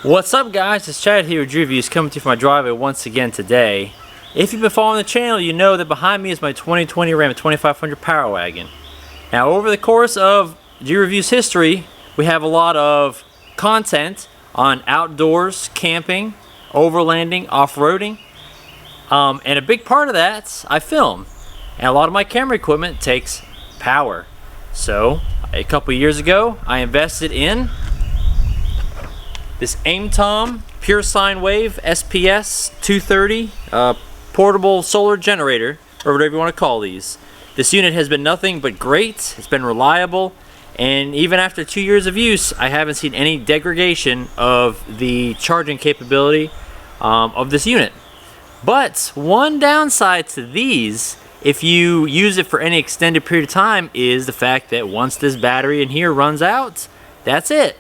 What's up guys, it's Chad here with Drew Reviews coming to you from my driveway once again today. If you've been following the channel, you know that behind me is my 2020 Ram 2500 Power Wagon. Now over the course of Drew Reviews history, we have a lot of content on outdoors, camping, overlanding, off-roading, and a big part of that I film. And a lot of my camera equipment takes power. So a couple years ago I invested in this AIM-TOM Pure Sine Wave SPS 230 portable solar generator, or whatever you want to call these. This unit has been nothing but great. It's been reliable, and even after 2 years of use, I haven't seen any degradation of the charging capability of this unit. But one downside to these, if you use it for any extended period of time, is the fact that once this battery in here runs out, that's it.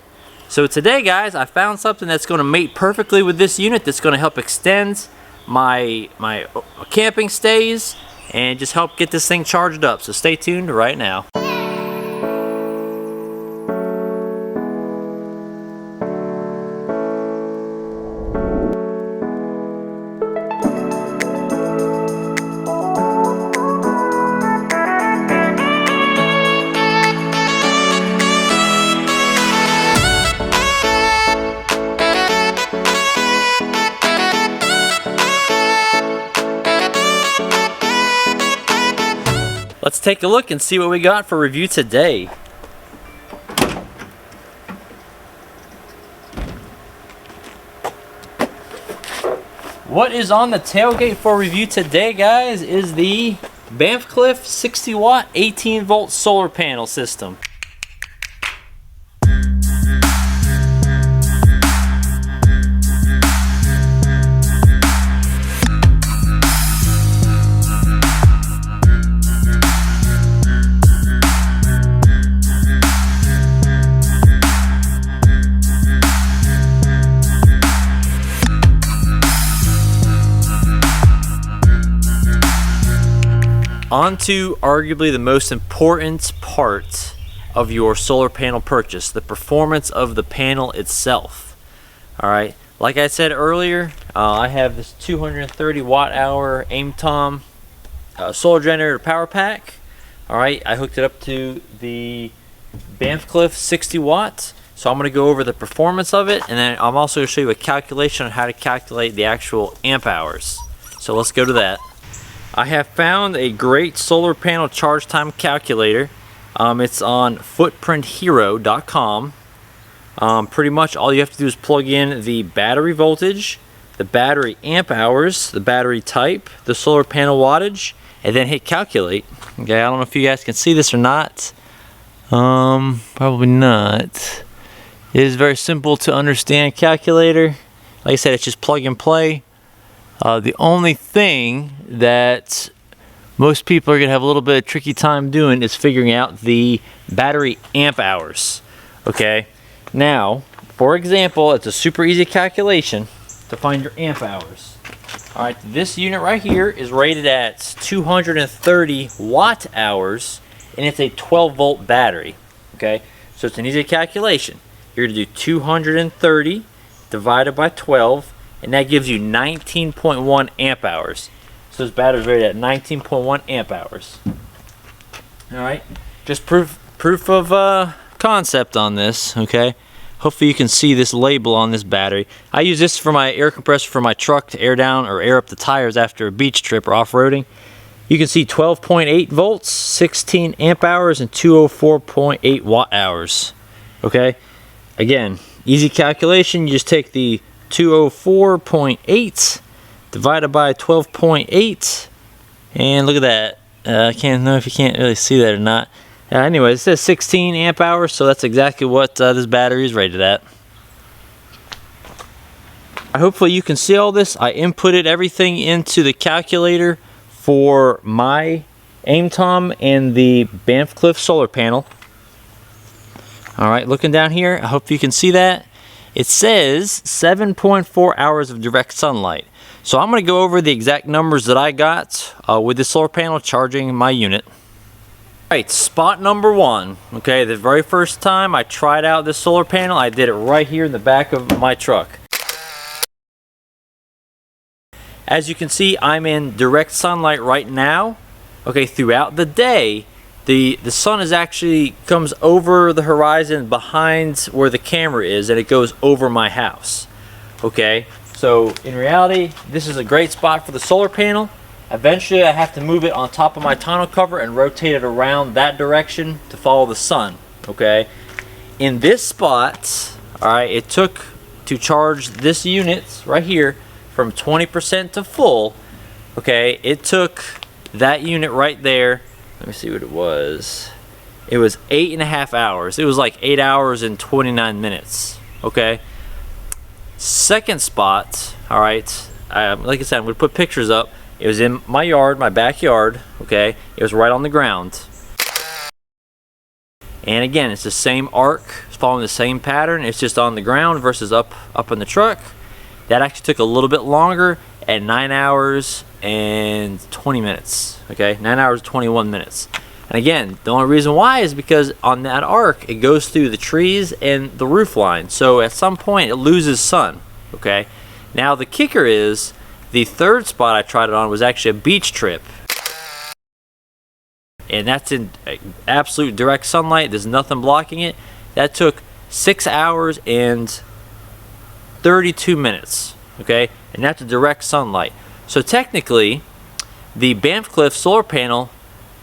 So today guys, I found something that's going to mate perfectly with this unit, that's going to help extend my camping stays and just help get this thing charged up. So stay tuned right now. Let's take a look and see what we got for review today. What is on the tailgate for review today, guys, is the Banffcliff 60 watt 18 volt solar panel system. On to arguably the most important part of your solar panel purchase, the performance of the panel itself. Alright, like I said earlier, I have this 230 watt hour AIM-TOM solar generator power pack. Alright, I hooked it up to the Banffcliff 60 watt. So I'm going to go over the performance of it, and then I'm also going to show you a calculation on how to calculate the actual amp hours. So let's go to that. I have found a great solar panel charge time calculator. It's on footprinthero.com. Pretty much all you have to do is plug in the battery voltage, the battery amp hours, the battery type, the solar panel wattage, and then hit calculate. Okay, I don't know if you guys can see this or not. Probably not. It is very simple to understand calculator. Like I said, it's just plug and play. The only thing that most people are going to have a little bit of tricky time doing is figuring out the battery amp hours. Okay, now for example, it's a super easy calculation to find your amp hours. Alright, this unit right here is rated at 230 watt hours, and it's a 12 volt battery. Okay, so it's an easy calculation. You're going to do 230 divided by 12, and that gives you 19.1 amp hours. So this battery's rated at 19.1 amp hours. Alright, just proof of concept on this, okay? Hopefully you can see this label on this battery. I use this for my air compressor for my truck to air down or air up the tires after a beach trip or off-roading. You can see 12.8 volts, 16 amp hours, and 204.8 watt hours. Okay? Again, easy calculation. You just take the 204.8 divided by 12.8, and look at that. I can't know if you can't really see that or not. Anyway, it says 16 amp hours, so that's exactly what this battery is rated at. Hopefully you can see all this. I inputted everything into the calculator for my AIM-TOM and the Banffcliff solar panel. Alright, looking down here, I hope you can see that. It says 7.4 hours of direct sunlight. So I'm going to go over the exact numbers that I got with the solar panel charging my unit. Alright, spot number one. Okay, the very first time I tried out this solar panel, I did it right here in the back of my truck. As you can see, I'm in direct sunlight right now. Okay, throughout the day, the sun is actually comes over the horizon behind where the camera is, and it goes over my house. Okay, so in reality, this is a great spot for the solar panel. Eventually, I have to move it on top of my tonneau cover and rotate it around that direction to follow the sun. Okay, in this spot, all right, it took to charge this unit right here from 20% to full. Okay, it took that unit right there. Let me see what it was. It was 8.5 hours. It was like 8 hours and 29 minutes. Okay. Second spot. All right. Like I said, I'm gonna put pictures up. It was in my yard, my backyard. Okay. It was right on the ground. And again, it's the same arc. It's following the same pattern. It's just on the ground versus up in the truck. That actually took a little bit longer at 9 hours and 20 minutes. Okay, 9 hours 21 minutes. And again, the only reason why is because on that arc it goes through the trees and the roof line, so at some point it loses sun. Okay, now the kicker is the third spot I tried it on was actually a beach trip, and that's in absolute direct sunlight. There's nothing blocking it. That took 6 hours and 32 minutes. Okay, and that's direct sunlight. So technically, the Banffcliff solar panel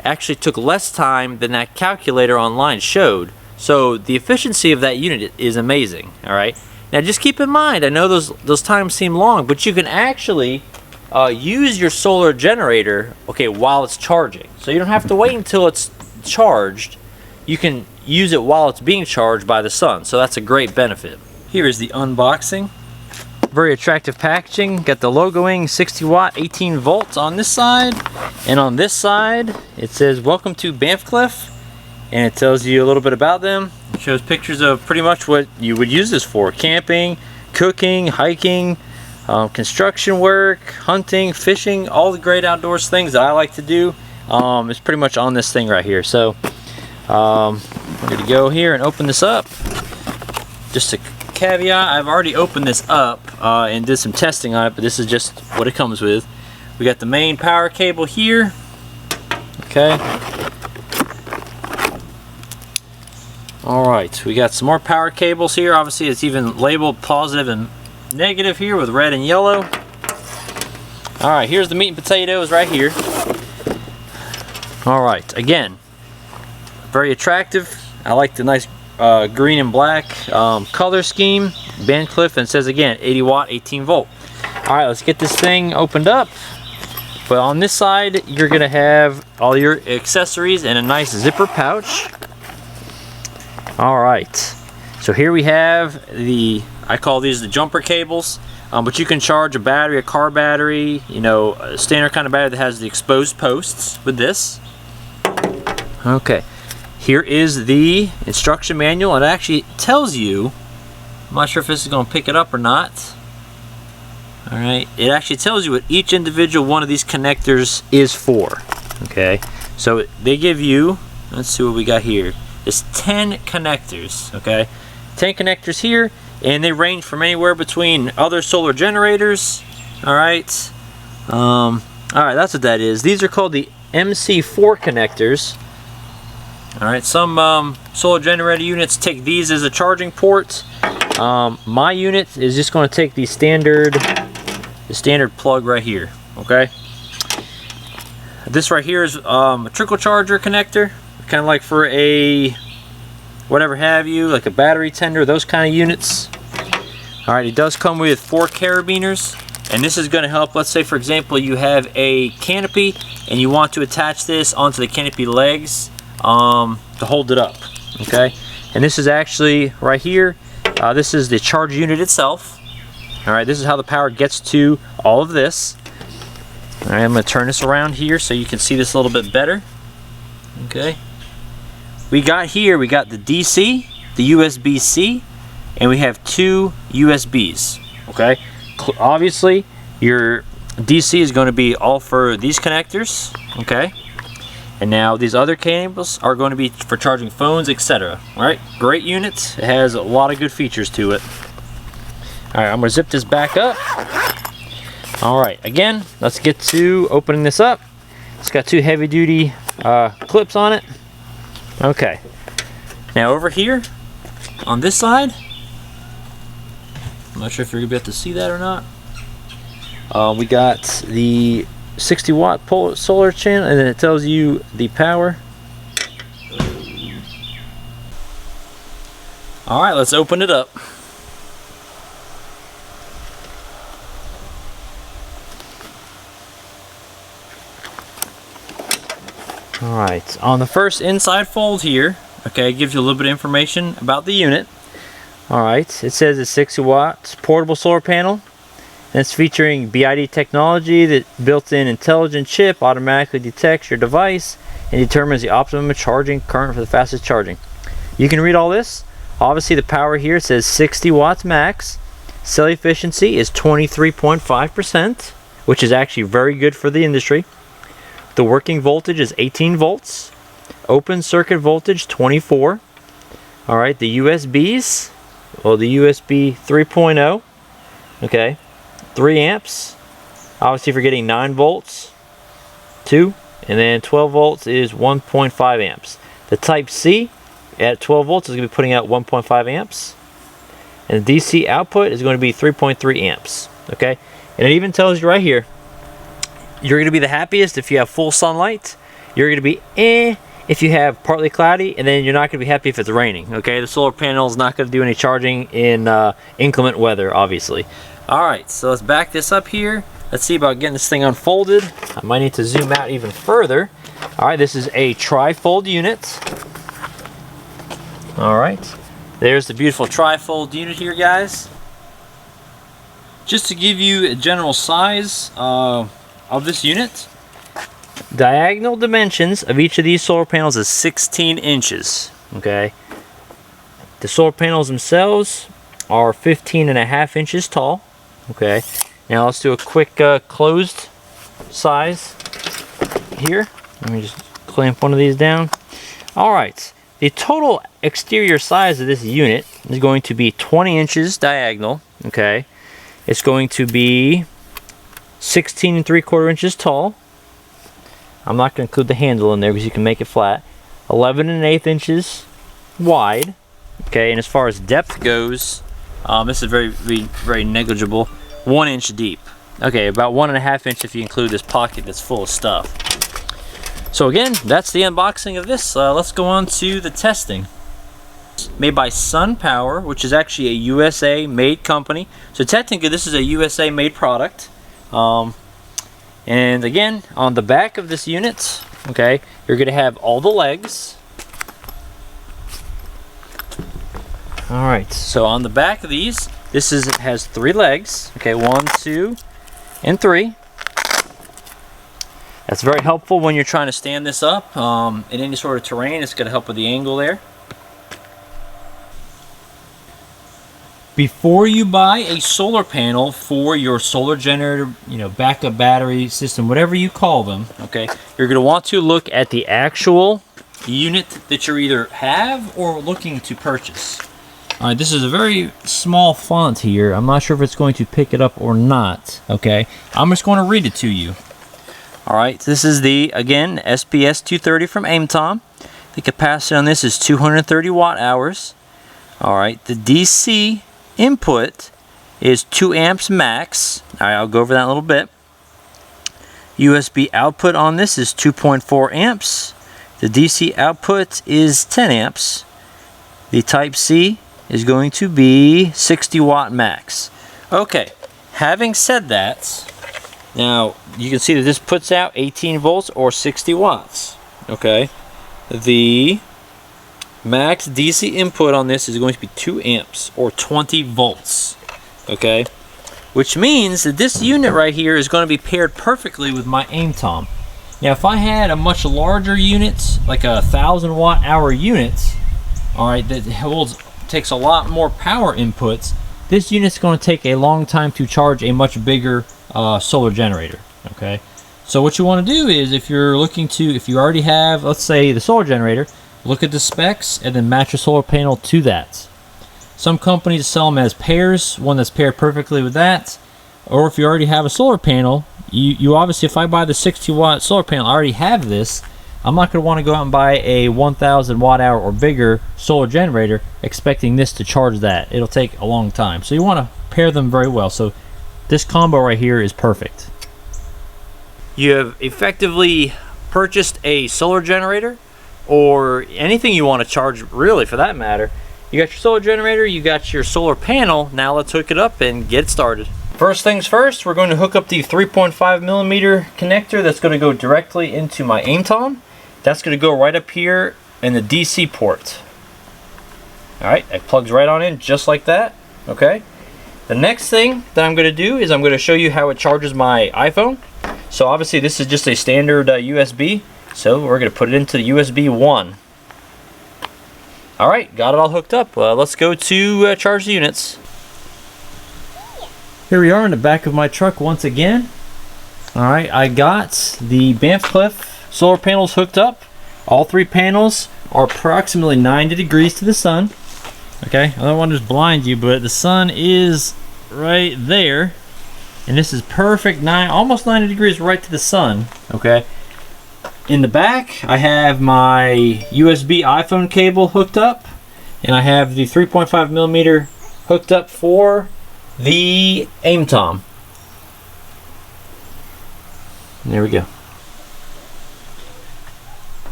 actually took less time than that calculator online showed. So the efficiency of that unit is amazing. All right. Now just keep in mind, I know those times seem long, but you can actually use your solar generator, okay, while it's charging. So you don't have to wait until it's charged. You can use it while it's being charged by the sun. So that's a great benefit. Here is the unboxing. Very attractive packaging. Got the logoing 60 watt 18 volts on this side, and on this side it says welcome to Banffcliff, and it tells you a little bit about them. It shows pictures of pretty much what you would use this for: camping, cooking, hiking, construction work, hunting, fishing, all the great outdoors things that I like to do. It's pretty much on this thing right here. So I'm going to go here and open this up. Just a caveat, I've already opened this up and did some testing on it, but this is just what it comes with. We got the main power cable here. Okay. Alright, we got some more power cables here. Obviously it's even labeled positive and negative here with red and yellow. Alright, here's the meat and potatoes right here. Alright, again, very attractive. I like the nice green and black color scheme. Banffcliff, and it says again 80 watt 18 volt. Alright, let's get this thing opened up. But on this side you're gonna have all your accessories in a nice zipper pouch. Alright, so here we have I call these the jumper cables, but you can charge a battery, a car battery, you know, a standard kind of battery that has the exposed posts with this. Okay, here is the instruction manual. It actually tells you, I'm not sure if this is going to pick it up or not. Alright, it actually tells you what each individual one of these connectors is for. Okay, so they give you, let's see what we got here. It's 10 connectors. Okay, 10 connectors here, and they range from anywhere between other solar generators. Alright, alright, that's what that is. These are called the MC4 connectors. Alright, some solar generator units take these as a charging port. My unit is just going to take the standard plug right here. Okay, this right here is a trickle charger connector, kind of like for a whatever have you, like a battery tender, those kind of units. Alright, it does come with 4 carabiners, and this is going to help. Let's say for example you have a canopy and you want to attach this onto the canopy legs to hold it up. Okay, and this is actually right here. This is the charge unit itself. Alright, this is how the power gets to all of this. Alright, I'm going to turn this around here so you can see this a little bit better. Okay, we got the DC, the USB-C, and we have 2 USBs. Okay, obviously your DC is going to be all for these connectors. Okay, And now these other cables are going to be for charging phones, etc. Alright, great unit. It has a lot of good features to it. Alright, I'm going to zip this back up. Alright, again, let's get to opening this up. It's got two heavy duty clips on it. Okay. Now over here, on this side, I'm not sure if you're going to be able to see that or not. We got the 60 watt solar channel, and then it tells you the power. Alright, let's open it up. Alright, on the first inside fold here, okay, it gives you a little bit of information about the unit. Alright, it says it's 60 watts portable solar panel. And it's featuring BID technology that built-in intelligent chip automatically detects your device and determines the optimum charging current for the fastest charging. You can read all this. Obviously the power here says 60 watts max. Cell efficiency is 23.5%, which is actually very good for the industry. The working voltage is 18 volts. Open circuit voltage 24. Alright, the USBs, well, the USB 3.0, okay, 3 amps. Obviously if you're getting 9 volts, 2, and then 12 volts is 1.5 amps. The Type C at 12 volts is going to be putting out 1.5 amps. And the DC output is going to be 3.3 amps. Okay, and it even tells you right here, you're going to be the happiest if you have full sunlight. You're going to be if you have partly cloudy, and then you're not going to be happy if it's raining. Okay, the solar panel is not going to do any charging in inclement weather, obviously. Alright, so let's back this up here. Let's see about getting this thing unfolded. I might need to zoom out even further. Alright, this is a tri-fold unit. Alright, there's the beautiful tri-fold unit here, guys. Just to give you a general size of this unit, diagonal dimensions of each of these solar panels is 16 inches. Okay, the solar panels themselves are 15.5 inches tall. Okay, now let's do a quick closed size here. Let me just clamp one of these down. Alright, the total exterior size of this unit is going to be 20 inches diagonal. Okay, it's going to be 16 3/4 inches tall. I'm not going to include the handle in there because you can make it flat. 11 1/8 inches wide. Okay, and as far as depth goes, this is very negligible. 1 inch deep. Okay, about 1.5 inches if you include this pocket that's full of stuff. So again, that's the unboxing of this. Let's go on to the testing. Made by SunPower, which is actually a USA made company. So technically this is a USA made product. And again, on the back of this unit, okay, you're going to have all the legs. Alright, so on the back of these, it has 3 legs. Okay, 1, 2, and 3. That's very helpful when you're trying to stand this up in any sort of terrain. It's going to help with the angle there. Before you buy a solar panel for your solar generator, backup battery system, whatever you call them, okay, you're going to want to look at the actual unit that you either have or looking to purchase. Alright, this is a very small font here. I'm not sure if it's going to pick it up or not. Okay, I'm just going to read it to you. Alright, this is the, again, SPS 230 from AIMTOM. The capacity on this is 230 watt hours. Alright, the DC input is 2 amps max. Alright, I'll go over that in a little bit. USB output on this is 2.4 amps. The DC output is 10 amps. The Type C is going to be 60 watt max. Okay, having said that, now you can see that this puts out 18 volts or 60 watts. Okay, the max DC input on this is going to be 2 amps or 20 volts. Okay, which means that this unit right here is going to be paired perfectly with my AIMTOM. Now if I had a much larger unit, like a 1,000 watt hour unit, alright, that takes a lot more power inputs, this unit's going to take a long time to charge a much bigger solar generator. Okay, So what you want to do is, if you already have, let's say, the solar generator, look at the specs and then match your solar panel to that. Some companies sell them as pairs, one that's paired perfectly with that. Or if you already have a solar panel, you obviously, if I buy the 60-watt solar panel, I already have this. I'm not going to want to go out and buy a 1,000 watt hour or bigger solar generator expecting this to charge that. It'll take a long time. So you want to pair them very well. So this combo right here is perfect. You have effectively purchased a solar generator, or anything you want to charge, really, for that matter. You got your solar generator, you got your solar panel. Now let's hook it up and get started. First things first, we're going to hook up the 3.5 millimeter connector that's going to go directly into my AIM-TOM. That's going to go right up here in the DC port. Alright, it plugs right on in just like that. Okay. The next thing that I'm going to do is I'm going to show you how it charges my iPhone. So obviously this is just a standard USB. So we're going to put it into the USB 1. Alright, got it all hooked up. Let's go to charge the units. Here we are in the back of my truck once again. Alright, I got the Banffcliff solar panels hooked up. All three panels are approximately 90 degrees to the sun. Okay, I don't want to just blind you, but the sun is right there. And this is perfect, almost 90 degrees right to the sun. Okay. In the back, I have my USB iPhone cable hooked up. And I have the 3.5 millimeter hooked up for the AIM-TOM. There we go.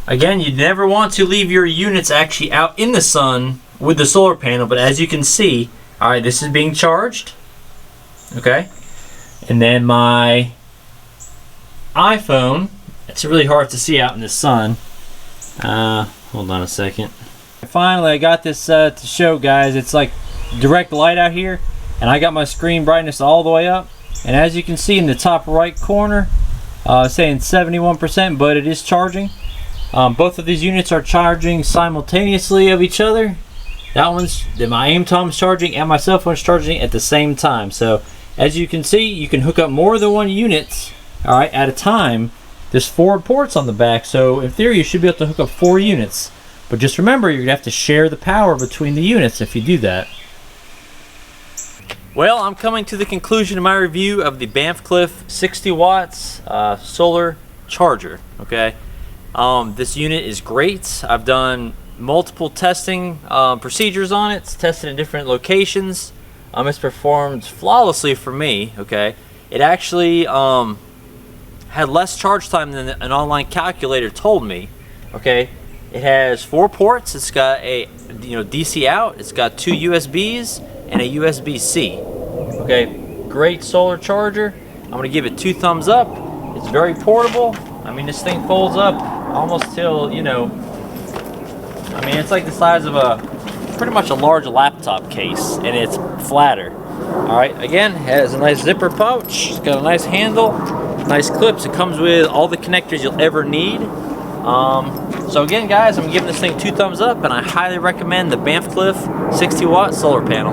Again, you never want to leave your units actually out in the sun with the solar panel, but as you can see, alright, this is being charged. Okay. And then my iPhone, it's really hard to see out in the sun. Hold on a second. Finally, I got this to show, guys. It's like direct light out here, and I got my screen brightness all the way up. And as you can see in the top right corner, saying 71%, but it is charging. Both of these units are charging simultaneously of each other. My AIM-TOM's charging and my cell phone's charging at the same time. So as you can see, you can hook up more than one unit, all right, at a time. There's 4 ports on the back, so in theory you should be able to hook up 4 units. But just remember, you're gonna have to share the power between the units if you do that. Well, I'm coming to the conclusion of my review of the Banffcliff 60 watts solar charger. Okay, this unit is great. I've done multiple testing procedures on it. It's tested in different locations. It's performed flawlessly for me. Okay, it actually had less charge time than an online calculator told me. Okay, it has 4 ports. It's got a DC out. It's got 2 USBs and a USB-C. Okay, great solar charger. I'm gonna give it 2 thumbs up. It's very portable. I mean, this thing folds up almost till, I mean, it's like the size of pretty much a large laptop case, and it's flatter. All right, again, it has a nice zipper pouch. It's got a nice handle, nice clips. It comes with all the connectors you'll ever need. So again, guys, I'm giving this thing 2 thumbs up, and I highly recommend the Banffcliff 60 watt solar panel.